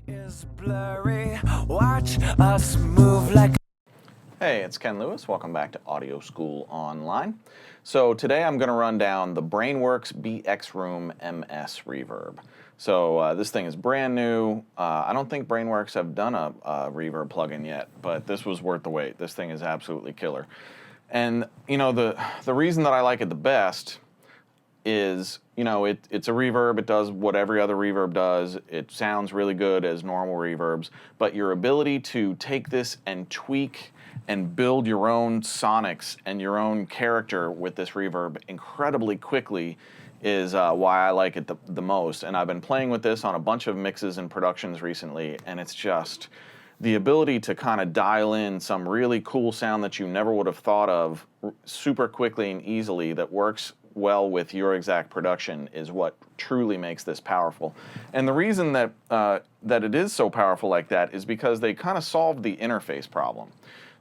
is blurry. Watch us move like. Hey, it's Ken Lewis. Welcome back to Audio School Online. So today I'm going to run down the Brainworx BX Room MS Reverb. So this thing is brand new. I don't think Brainworx have done a reverb plugin yet, but this was worth the wait. This thing is absolutely killer. And you know, the reason that I like it the best is, you know, it's a reverb. It does what every other reverb does. It sounds really good as normal reverbs, but your ability to take this and tweak and build your own sonics and your own character with this reverb incredibly quickly is why I like it the most. And I've been playing with this on a bunch of mixes and productions recently, and it's just the ability to kind of dial in some really cool sound that you never would have thought of super quickly and easily that works well with your exact production is what truly makes this powerful. And the reason that that it is so powerful like that is because they kind of solved the interface problem.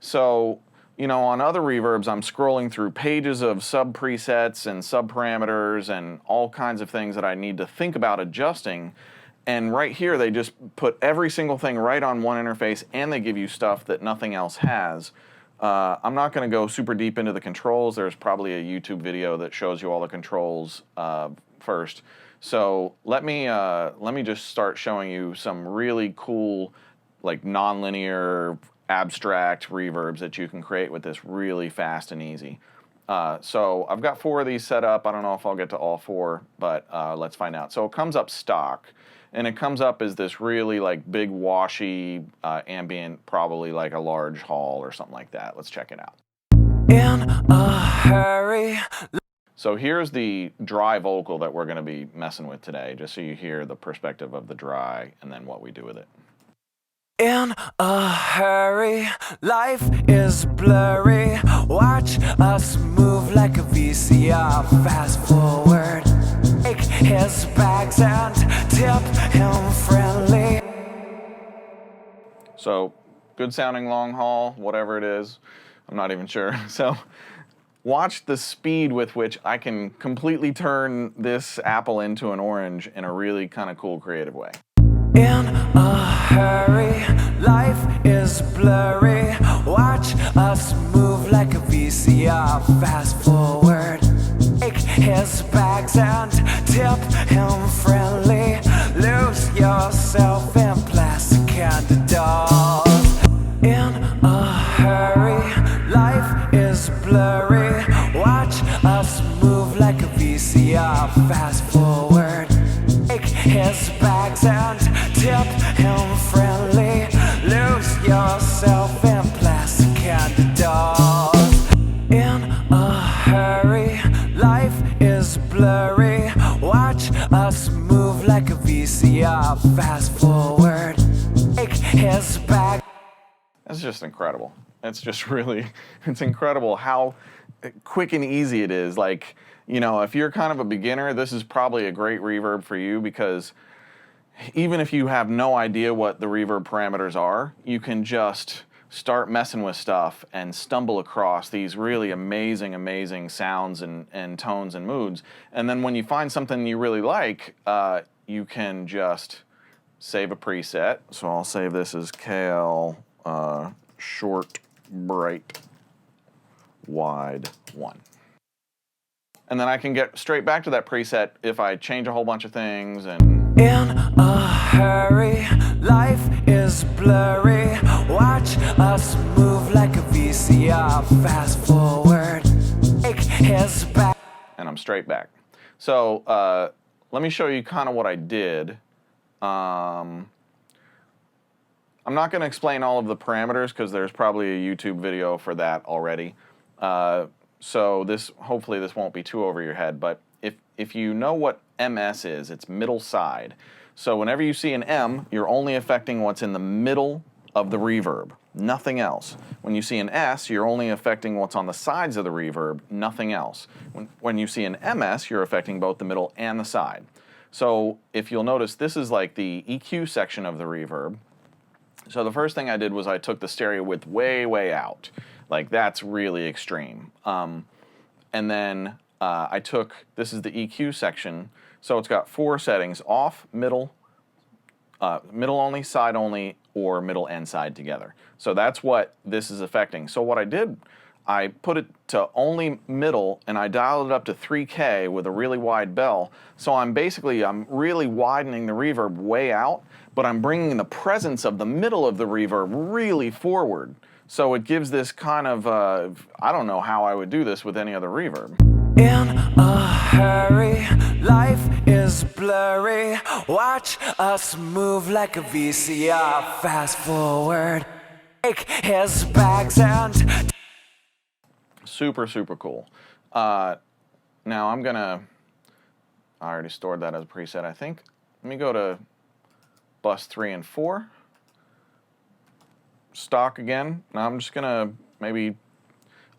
So, you know, on other reverbs, I'm scrolling through pages of sub presets and sub parameters and all kinds of things that I need to think about adjusting. And right here, they just put every single thing right on one interface, and they give you stuff that nothing else has. I'm not going to go super deep into the controls. There's probably a YouTube video that shows you all the controls first. So let me just start showing you some really cool, like nonlinear, abstract reverbs that you can create with this really fast and easy. So I've got 4 of these set up. I don't know if I'll get to all 4, but let's find out. So it comes up stock. And it comes up as this really like big washy ambient, probably like a large hall or something like that. Let's check it out. In a hurry. So here's the dry vocal that we're going to be messing with today, just so you hear the perspective of the dry and then what we do with it. In a hurry, life is blurry. Watch us move like a VCR. Fast forward, take his bags and tip him friendly. So good sounding long haul, whatever it is. I'm not even sure. So watch the speed with which I can completely turn this apple into an orange in a really kind of cool, creative way. In a hurry, life is blurry. Watch us move like a VCR. Fast forward, take his bags and tip him friendly. Lose yourself in plastic candy dolls. In a hurry, life is blurry. Watch us move like a VCR. Fast forward, take his bags and tip him friendly. Lose yourself in plastic candy dolls. In a hurry, life is blurry. Watch us move like a VCR. Fast forward, take his bag. That's just incredible. It's just really, it's incredible how quick and easy it is. Like, you know, if you're kind of a beginner, this is probably a great reverb for you, because even if you have no idea what the reverb parameters are, you can just start messing with stuff and stumble across these really amazing sounds and tones and moods. And then when you find something you really like, you can just save a preset. So I'll save this as KL short, bright, wide 1. And then I can get straight back to that preset if I change a whole bunch of things. And in a hurry, life is blurry. Watch us move like a VCR. Fast forward, take his back. And I'm straight back. So let me show you kind of what I did. I'm not going to explain all of the parameters because there's probably a YouTube video for that already. So hopefully this won't be too over your head, but if you know what MS is, it's middle side. So whenever you see an M, you're only affecting what's in the middle of the reverb, nothing else. When you see an S, you're only affecting what's on the sides of the reverb, nothing else. When you see an MS, you're affecting both the middle and the side. So if you'll notice, this is like the EQ section of the reverb. So the first thing I did was I took the stereo width way out. Like, that's really extreme. And then this is the EQ section. So it's got 4 settings: off, middle, middle only, side only, or middle and side together. So that's what this is affecting. So what I did, I put it to only middle, and I dialed it up to 3K with a really wide bell. So I'm really widening the reverb way out, but I'm bringing the presence of the middle of the reverb really forward. So it gives this kind of, I don't know how I would do this with any other reverb. In a hurry, life is blurry. Watch us move like a VCR. Fast forward, take his bags and... Super, super cool. Now I already stored that as a preset, I think. Let me go to bus 3 and 4. Stock again. Now I'm just gonna maybe,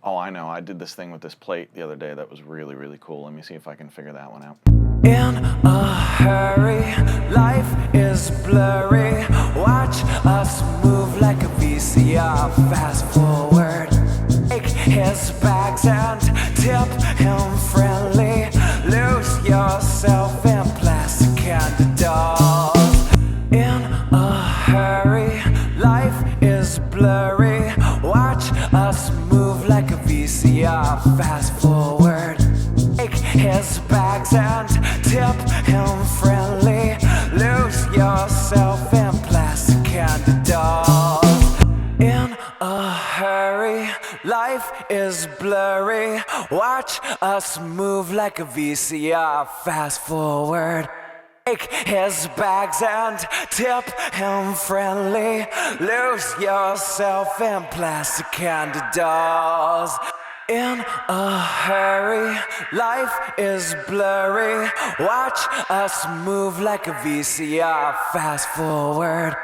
oh, I know, I did this thing with this plate the other day that was really, really cool. Let me see if I can figure that one out. In a hurry, life is blurry. Watch us move like a VCR. Fast forward, take his bags and tip him friendly. Lose yourself in plastic candy dolls. In a hurry, life is blurry. Watch us move like a VCR. Fast forward, take his bags and tip him friendly. Lose yourself in plastic candy dolls. In a hurry, life is blurry. Watch us move like a VCR. Fast forward, take his bags and tip him friendly. Lose yourself in plastic candy dolls. In a hurry, life is blurry. Watch us move like a VCR. Fast forward,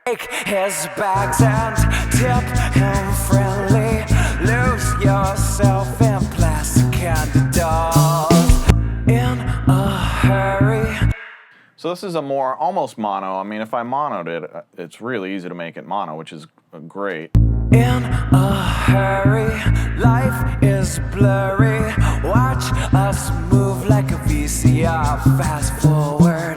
take his bags and tip him friendly. Lose yourself in plastic candy dolls. In a hurry. So this is a more almost mono. I mean, if I monoed it, it's really easy to make it mono, which is great. In a hurry, life is blurry. Watch us move like a VCR. Fast forward.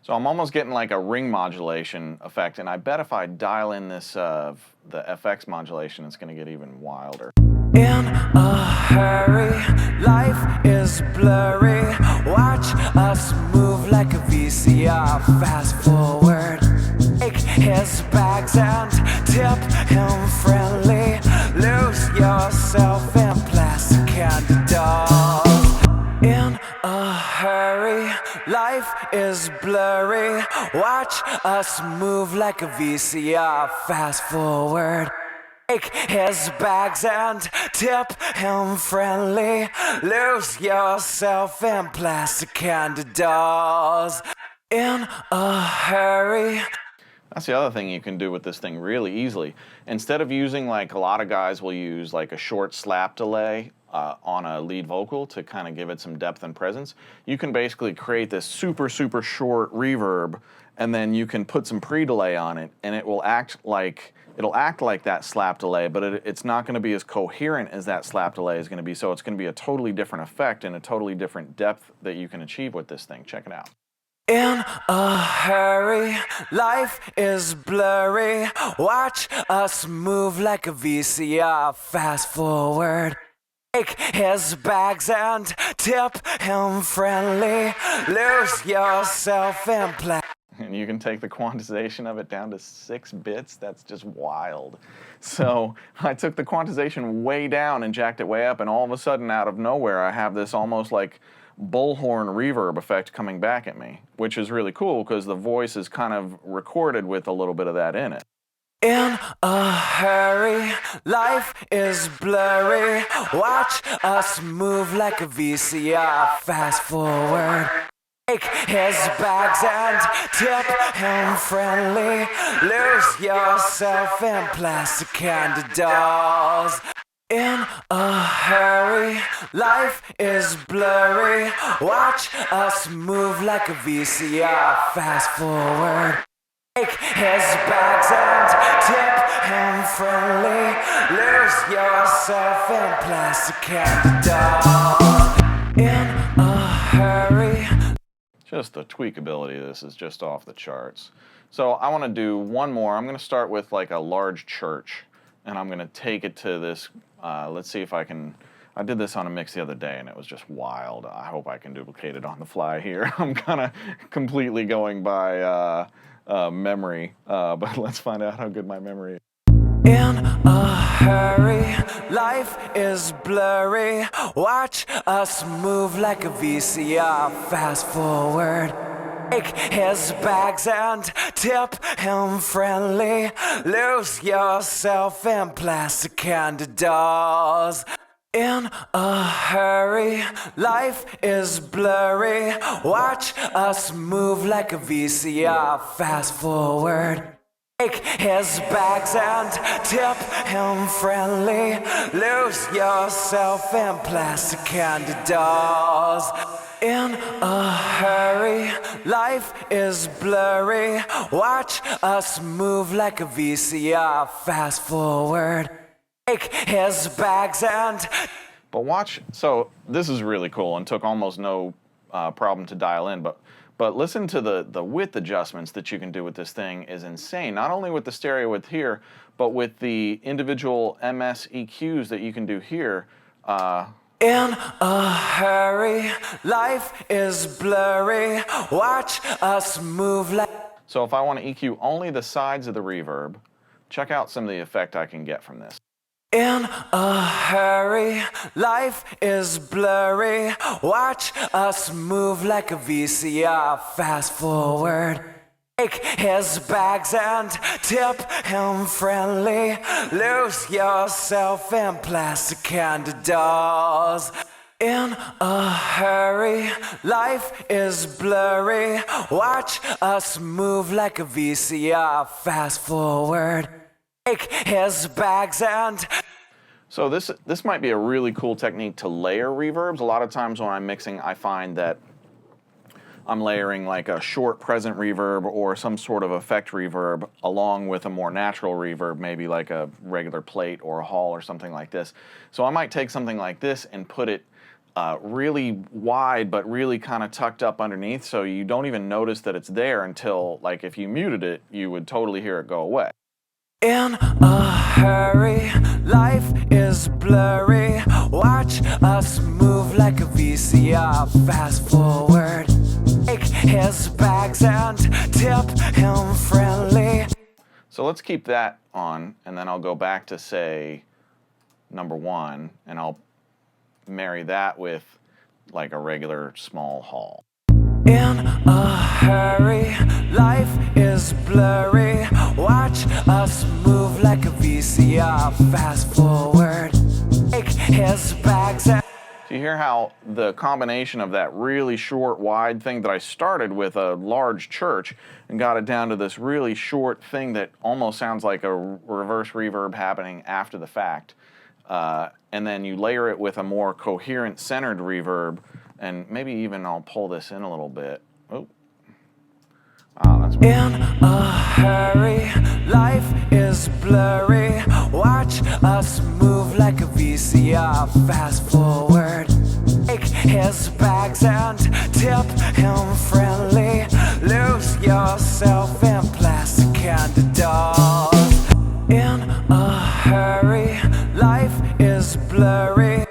So I'm almost getting like a ring modulation effect, and I bet if I dial in this the FX modulation, it's going to get even wilder. In a hurry, life is blurry. Watch us move like a VCR. Fast forward, take his bags and tip him friendly. Lose yourself in plastic candy dolls. In a hurry, life is blurry. Watch us move like a VCR. Fast forward, take his bags and tip him friendly. Lose yourself in plastic candy dolls. In a hurry. That's the other thing you can do with this thing really easily. Instead of using, like a lot of guys will use like a short slap delay on a lead vocal to kind of give it some depth and presence, you can basically create this super, super short reverb, and then you can put some pre-delay on it, and it will act like that slap delay, but it's not going to be as coherent as that slap delay is going to be, so it's going to be a totally different effect and a totally different depth that you can achieve with this thing. Check it out. In a hurry, life is blurry. Watch us move like a VCR. Fast forward, take his bags and tip him friendly. Lose yourself in And you can take the quantization of it down to 6 bits. That's just wild. So I took the quantization way down and jacked it way up, and all of a sudden, out of nowhere, I have this almost like bullhorn reverb effect coming back at me, which is really cool because the voice is kind of recorded with a little bit of that in it. In a hurry, life is blurry. Watch us move like a VCR. Fast forward, take his bags and tip him friendly. Lose yourself in plastic candy dolls. In a hurry, life is blurry. Watch us move like a VCR. Fast forward, take his bags and tip him friendly. Lose yourself in plastic candy dolls. In a hurry. Just the tweakability of this is just off the charts. So I want to do one more. I'm going to start with like a large church, and I'm going to take it to this, let's see if I can, I did this on a mix the other day, and it was just wild. I hope I can duplicate it on the fly here. I'm kind of completely going by memory, but let's find out how good my memory is. In a hurry, life is blurry. Watch us move like a VCR. Fast forward. Take his bags and tip him friendly. Lose yourself in plastic candy dolls. In a hurry, life is blurry. Watch us move like a VCR. Fast forward. Take his bags and tip him friendly. Lose yourself in plastic candy dolls. In a hurry, life is blurry. Watch us move like a VCR. Fast forward. Take his bags and... But watch, so this is really cool and took almost no problem to dial in, but listen to the width adjustments that you can do with this thing is insane. Not only with the stereo width here, but with the individual MS EQs that you can do here. In a hurry, life is blurry. Watch us move like... So if I want to EQ only the sides of the reverb, check out some of the effect I can get from this. In a hurry, life is blurry. Watch us move like a VCR. Fast forward. Take his bags and tip him friendly. Lose yourself in plastic candy dolls. In a hurry, life is blurry. Watch us move like a VCR. Fast forward. Take his bags and... So this might be a really cool technique to layer reverbs. A lot of times when I'm mixing, I find that I'm layering like a short present reverb or some sort of effect reverb along with a more natural reverb, maybe like a regular plate or a hall or something like this. So I might take something like this and put it really wide but really kind of tucked up underneath, so you don't even notice that it's there until, like, if you muted it, you would totally hear it go away. In a hurry, life is blurry. Watch us move like a VCR. Fast forward. Take his bags and tip him friendly. So let's keep that on, and then I'll go back to, say, number 1, and I'll marry that with like a regular small hall. In a hurry, life is blurry. Watch us move like a VCR. Fast forward. Take his bags and... So you hear how the combination of that really short, wide thing that I started with a large church and got it down to this really short thing that almost sounds like a reverse reverb happening after the fact. And then you layer it with a more coherent centered reverb, and maybe even I'll pull this in a little bit. Oh. That's in a hurry, life is blurry. Watch us move like a VCR. Fast forward. Take his bags and tip him friendly. Lose yourself in plastic candy dolls. In a hurry, life is blurry.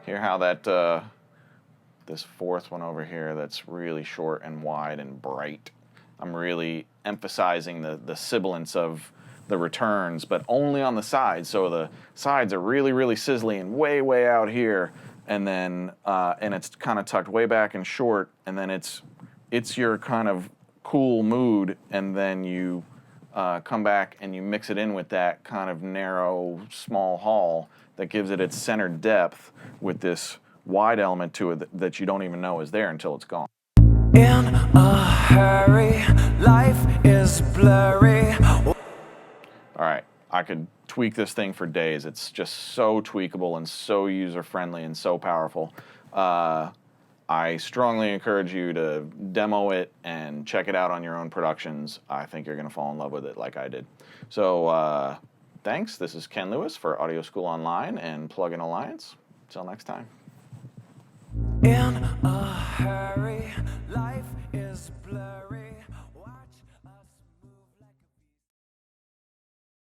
Hear how that this fourth one over here that's really short and wide and bright. I'm really emphasizing the sibilance of the returns, but only on the sides. So the sides are really, really sizzly and way, way out here, and then and it's kind of tucked way back and short, and then it's your kind of cool mood, and then you come back and you mix it in with that kind of narrow, small hall that gives it its centered depth with this wide element to it that you don't even know is there until it's gone. In a hurry, life is blurry. All right, I could tweak this thing for days. It's just so tweakable and so user-friendly and so powerful. I strongly encourage you to demo it and check it out on your own productions. I think you're going to fall in love with it like I did. So thanks. This is Ken Lewis for Audio School Online and Plugin Alliance. Until next time. In a